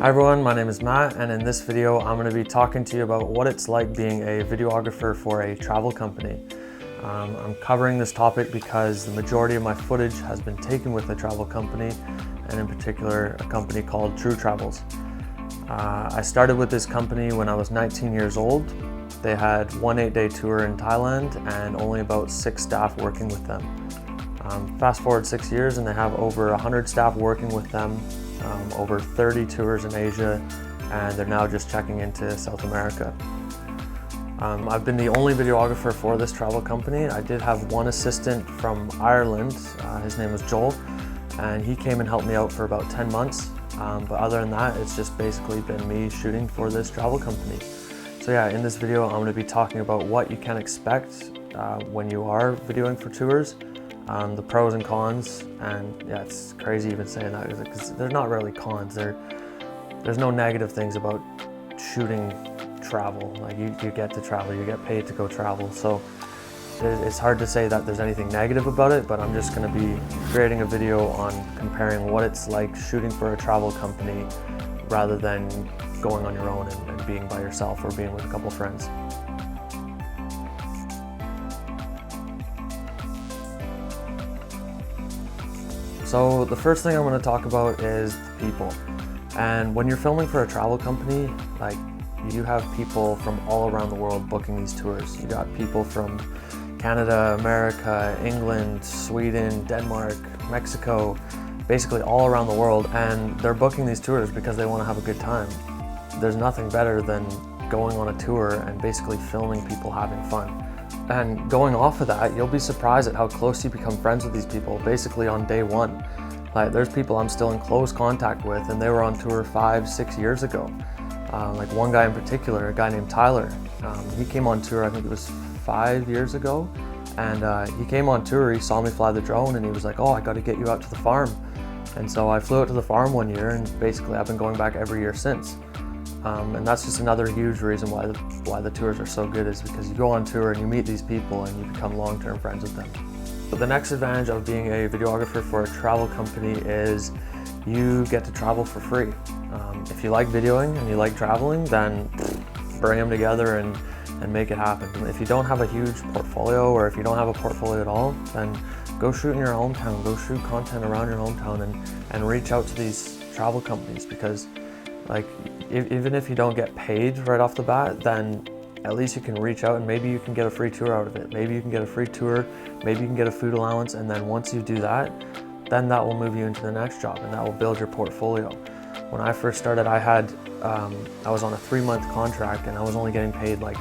Hi everyone, my name is Matt, and in this video I'm going to be talking to you about what it's like being a videographer for a travel company. I'm covering this topic because the majority of my footage has been taken with a travel company, and in particular a company called Trutravels. I started with this company when I was 19 years old. They had one 8-day tour in Thailand and only about 6 staff working with them. Fast forward 6 years and they have over 100 staff working with them, over 30 tours in Asia, and they're now just checking into South America. I've been the only videographer for this travel company. I did have one assistant from Ireland. His name was Joel, and he came and helped me out for about 10 months. But other than that, it's just basically been me shooting for this travel company. So yeah, in this video, I'm going to be talking about what you can expect when you are videoing for tours, the pros and cons, and yeah, it's crazy even saying that because there's not really cons. There's no negative things about shooting travel. Like you get to travel, you get paid to go travel. So it's hard to say that there's anything negative about it, but I'm just going to be creating a video on comparing what it's like shooting for a travel company rather than going on your own and being by yourself or being with a couple friends. So the first thing I'm going to talk about is people. And when you're filming for a travel company, like you have people from all around the world booking these tours. You got people from Canada, America, England, Sweden, Denmark, Mexico, basically all around the world, and they're booking these tours because they want to have a good time. There's nothing better than going on a tour and basically filming people having fun. And going off of that, you'll be surprised at how close you become friends with these people basically on day one. Like there's people I'm still in close contact with, and they were on tour 5-6 years ago. Like one guy in particular, a guy named Tyler, he came on tour, I think it was 5 years ago, and he came on tour, he saw me fly the drone, and he was like, oh, I got to get you out to the farm. And so I flew out to the farm one year, and basically I've been going back every year since. And that's just another huge reason why the tours are so good, is because you go on tour and you meet these people and you become long-term friends with them. But the next advantage of being a videographer for a travel company is you get to travel for free. If you like videoing and you like traveling, then bring them together and make it happen. If you don't have a huge portfolio, or if you don't have a portfolio at all, then go shoot in your hometown, go shoot content around your hometown, and reach out to these travel companies, because like even if you don't get paid right off the bat, then at least you can reach out and maybe you can get a free tour out of it. Maybe you can get a free tour, maybe you can get a food allowance, and then once you do that, then that will move you into the next job and that will build your portfolio. When I first started, I was on a 3-month contract, and I was only getting paid like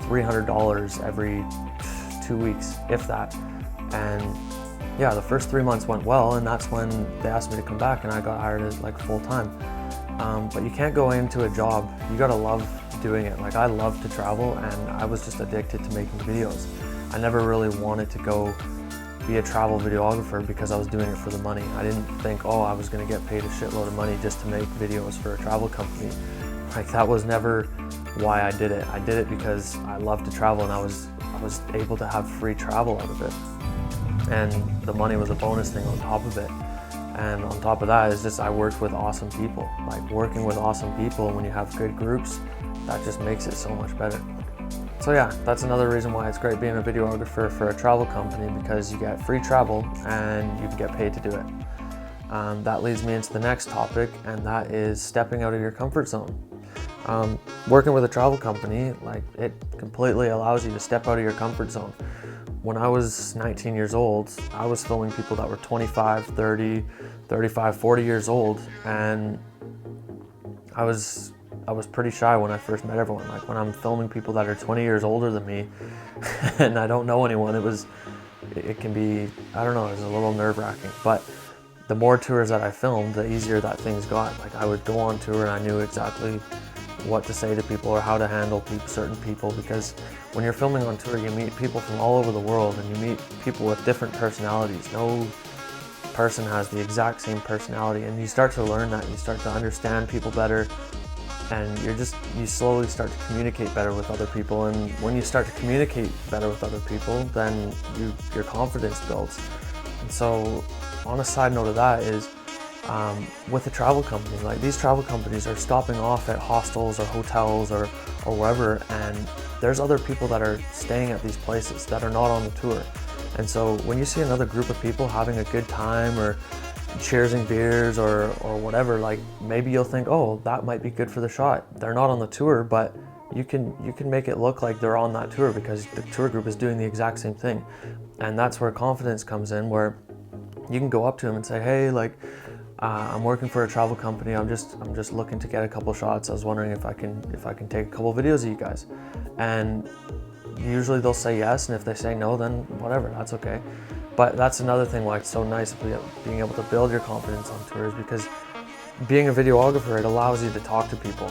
$300 every 2 weeks, if that. And yeah, the first 3 months went well, and that's when they asked me to come back, and I got hired as like full-time. But you can't go into a job, you gotta love doing it. Like I love to travel, and I was just addicted to making videos. I never really wanted to go be a travel videographer because I was doing it for the money. I didn't think, oh, I was gonna get paid a shitload of money just to make videos for a travel company. Like that was never why I did it. I did it because I love to travel, and I was able to have free travel out of it. And the money was a bonus thing on top of it. And on top of that is just I worked with awesome people. Like working with awesome people, when you have good groups, that just makes it so much better. So yeah, that's another reason why it's great being a videographer for a travel company, because you get free travel and you can get paid to do it. That leads me into the next topic, and that is stepping out of your comfort zone. Working with a travel company, like it completely allows you to step out of your comfort zone. When I was 19 years old, I was filming people that were 25, 30, 35, 40 years old, and I was pretty shy when I first met everyone. Like when I'm filming people that are 20 years older than me and I don't know anyone, it can be, I don't know, it's a little nerve-wracking. But the more tours that I filmed, the easier that things got. Like I would go on tour and I knew exactly what to say to people or how to handle certain people, because when you're filming on tour, you meet people from all over the world, and you meet people with different personalities. No person has the exact same personality, and you start to learn that, you start to understand people better, and you slowly start to communicate better with other people. And when you start to communicate better with other people, then your confidence builds. And so on a side note of that is with a travel company. Like, these travel companies are stopping off at hostels or hotels or wherever, and there's other people that are staying at these places that are not on the tour. And so when you see another group of people having a good time or cheersing beers or whatever, like, maybe you'll think, oh, that might be good for the shot. They're not on the tour, but you can make it look like they're on that tour because the tour group is doing the exact same thing. And that's where confidence comes in, where you can go up to them and say, hey, like, I'm working for a travel company. I'm just looking to get a couple shots. I was wondering if I can take a couple videos of you guys. And usually they'll say yes, and if they say no, then whatever, that's okay. But that's another thing why it's so nice being able to build your confidence on tours, because being a videographer, it allows you to talk to people.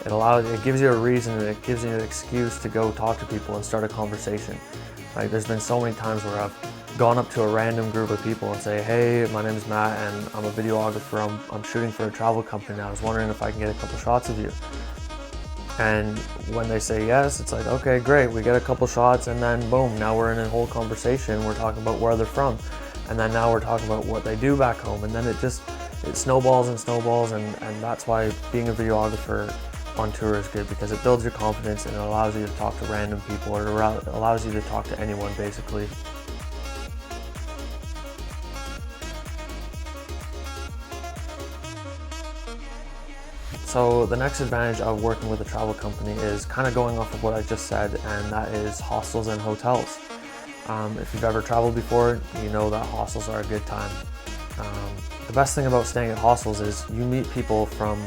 It gives you a reason, and it gives you an excuse to go talk to people and start a conversation. Like, there's been so many times where I've gone up to a random group of people and say, hey, my name is Matt and I'm a videographer. I'm shooting for a travel company now. I was wondering if I can get a couple shots of you. And when they say yes, it's like, okay, great. We get a couple shots, and then boom, now we're in a whole conversation. We're talking about where they're from. And then now we're talking about what they do back home. And then it snowballs and snowballs. And that's why being a videographer on tour is good, because it builds your confidence and it allows you to talk to random people, or it allows you to talk to anyone basically. So the next advantage of working with a travel company is kind of going off of what I just said, and that is hostels and hotels. If you've ever traveled before, you know that hostels are a good time. The best thing about staying at hostels is you meet people from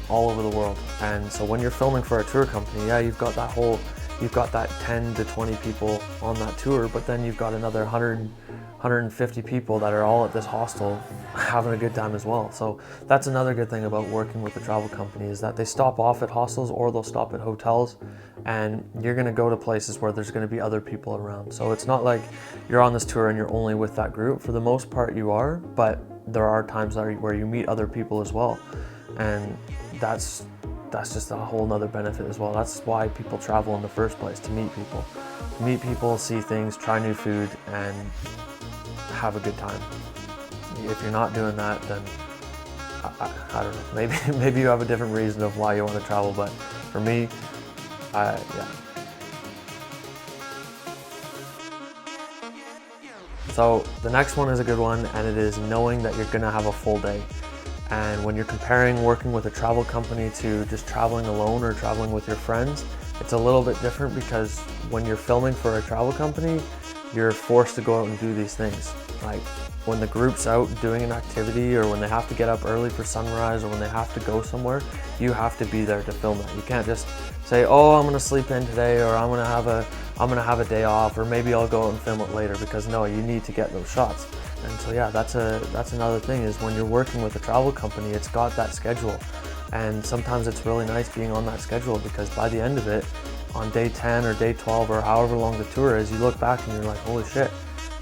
all over the world. And so when you're filming for a tour company, yeah, you've got that 10 to 20 people on that tour, but then you've got another 150 people that are all at this hostel having a good time as well. So that's another good thing about working with a travel company, is that they stop off at hostels or they'll stop at hotels, and you're going to go to places where there's going to be other people around. So it's not like you're on this tour and you're only with that group. For the most part you are, but there are times where you meet other people as well. And that's just a whole nother benefit as well. That's why people travel in the first place, to meet people, see things, try new food, and have a good time. If you're not doing that, then I don't know, maybe you have a different reason of why you want to travel, but for me, yeah. So the next one is a good one, and it is knowing that you're gonna have a full day. And when you're comparing working with a travel company to just traveling alone or traveling with your friends, it's a little bit different, because when you're filming for a travel company, you're forced to go out and do these things. Like, when the group's out doing an activity, or when they have to get up early for sunrise, or when they have to go somewhere, you have to be there to film it. You can't just say, oh, I'm gonna sleep in today, or I'm gonna have a day off, or maybe I'll go out and film it later, because no, you need to get those shots. And so yeah, that's another thing, is when you're working with a travel company, it's got that schedule. And sometimes it's really nice being on that schedule, because by the end of it, on day 10 or day 12 or however long the tour is, you look back and you're like, holy shit,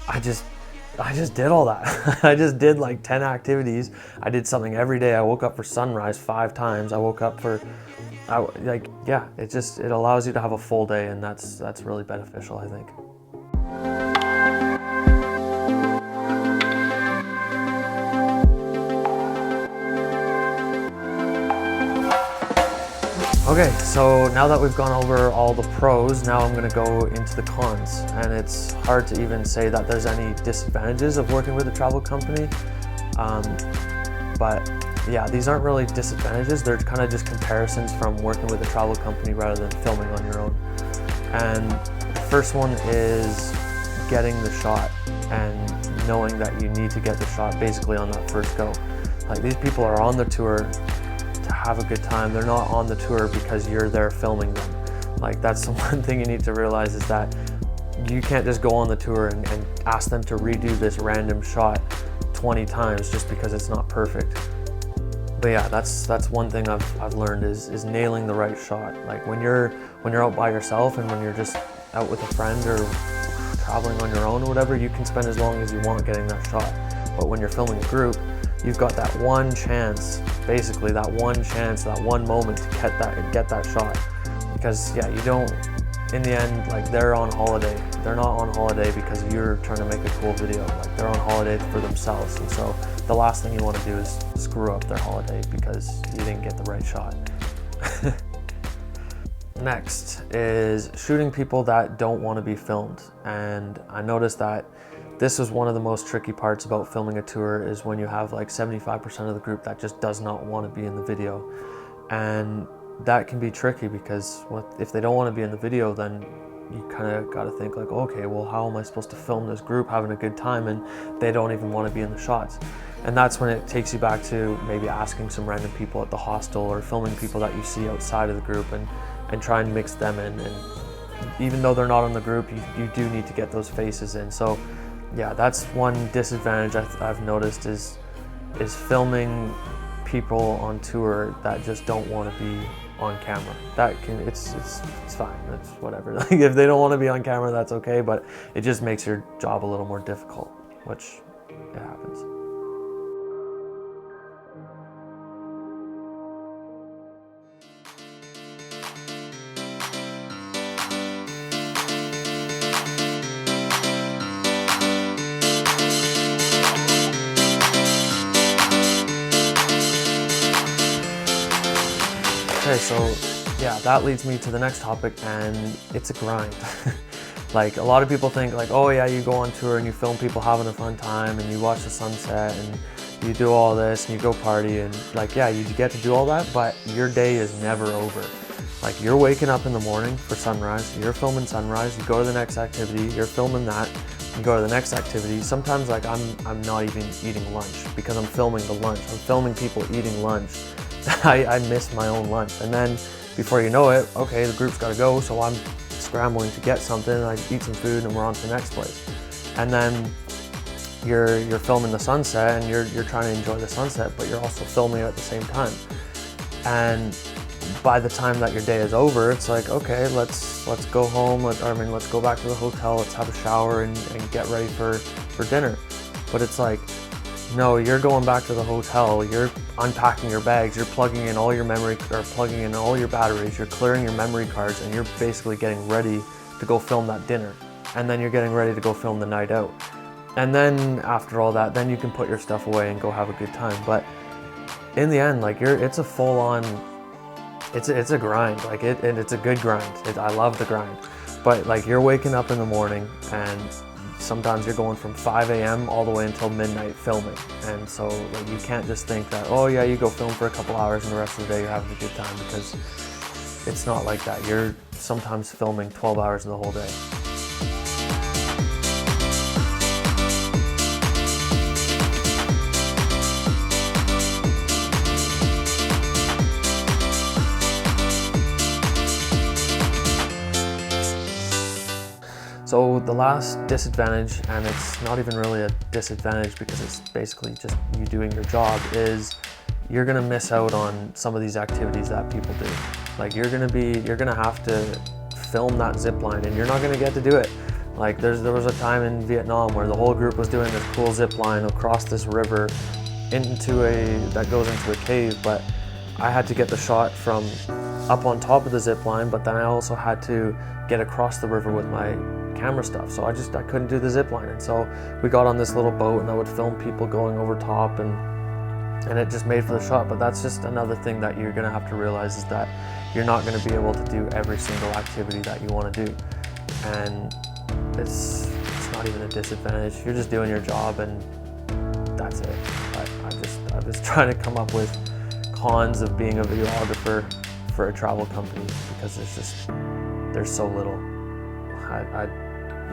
I just did all that. I just did like 10 activities. I did something every day. I woke up for sunrise 5 times. I woke up for, yeah, it allows you to have a full day, and that's really beneficial, I think. Okay, so now that we've gone over all the pros, now I'm going to go into the cons. And it's hard to even say that there's any disadvantages of working with a travel company. But yeah, these aren't really disadvantages. They're kind of just comparisons from working with a travel company rather than filming on your own. And the first one is getting the shot, and knowing that you need to get the shot basically on that first go. Like, these people are on the tour to have a good time. They're not on the tour because you're there filming them. Like, that's the one thing you need to realize, is that you can't just go on the tour and ask them to redo this random shot 20 times just because it's not perfect. But yeah, that's one thing I've learned is nailing the right shot. Like, when you're out by yourself, and when you're just out with a friend or traveling on your own or whatever, you can spend as long as you want getting that shot. But when you're filming a group, you've got that one chance, basically that one moment to get that shot. Because yeah, you don't, in the end, like, they're on holiday. They're not on holiday because you're trying to make a cool video. Like, they're on holiday for themselves. And so the last thing you want to do is screw up their holiday because you didn't get the right shot. Next is shooting people that don't want to be filmed. And I noticed that this was one of the most tricky parts about filming a tour, is when you have like 75% of the group that just does not want to be in the video. And that can be tricky because if they don't want to be in the video, then you kind of got to think like, okay, well, how am I supposed to film this group having a good time and they don't even want to be in the shots? And that's when it takes you back to maybe asking some random people at the hostel or filming people that you see outside of the group and try and mix them in. And even though they're not in the group, you do need to get those faces in. So yeah, that's one disadvantage I've noticed is filming people on tour that just don't want to be on camera. It's fine, that's whatever. Like if they don't want to be on camera, that's okay, but it just makes your job a little more difficult, which it happens. Okay, so yeah, that leads me to the next topic, and it's a grind. Like a lot of people think like, oh yeah, you go on tour and you film people having a fun time and you watch the sunset and you do all this and you go party, and like, yeah, you get to do all that, but your day is never over. Like you're waking up in the morning for sunrise, you're filming sunrise, you go to the next activity, you're filming that, you go to the next activity. Sometimes like I'm not even eating lunch because I'm filming the lunch. I'm filming people eating lunch. I miss my own lunch, and then before you know it, okay, the group's got to go, so I'm scrambling to get something, and I eat some food, and we're on to the next place. And then you're filming the sunset, and you're trying to enjoy the sunset, but you're also filming it at the same time. And by the time that your day is over, it's like, okay, let's go home. Let's go back to the hotel. Let's have a shower and get ready for dinner. But it's like, no, you're going back to the hotel, you're unpacking your bags, you're plugging in all your plugging in all your batteries, you're clearing your memory cards, and you're basically getting ready to go film that dinner. And then you're getting ready to go film the night out. And then after all that, then you can put your stuff away and go have a good time. But in the end, like it's a full on, it's a grind, like and it's a good grind. I love the grind. But like you're waking up in the morning, and sometimes you're going from 5 a.m. all the way until midnight filming. And so like, you can't just think that, oh yeah, you go film for a couple hours and the rest of the day you're having a good time, because it's not like that. You're sometimes filming 12 hours of the whole day. So the last disadvantage, and it's not even really a disadvantage because it's basically just you doing your job, is you're gonna miss out on some of these activities that people do. Like you're gonna have to film that zip line, and you're not gonna get to do it. Like there was a time in Vietnam where the whole group was doing this cool zip line across this river that goes into a cave, but I had to get the shot from up on top of the zip line, but then I also had to get across the river with my camera stuff, so I couldn't do the zip line. And so we got on this little boat, and I would film people going over top, and it just made for the shot. But that's just another thing that you're gonna have to realize, is that you're not gonna be able to do every single activity that you want to do, and it's not even a disadvantage. You're just doing your job, and that's it. But I'm just trying to come up with cons of being a videographer for a travel company, because there's so little.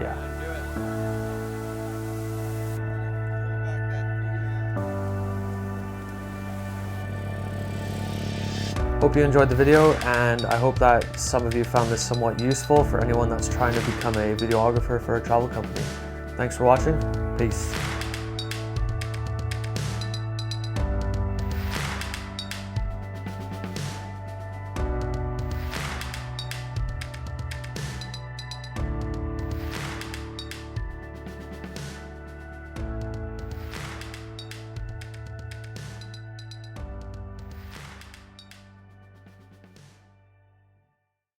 Yeah. Hope you enjoyed the video, and I hope that some of you found this somewhat useful for anyone that's trying to become a videographer for a travel company. Thanks for watching. Peace.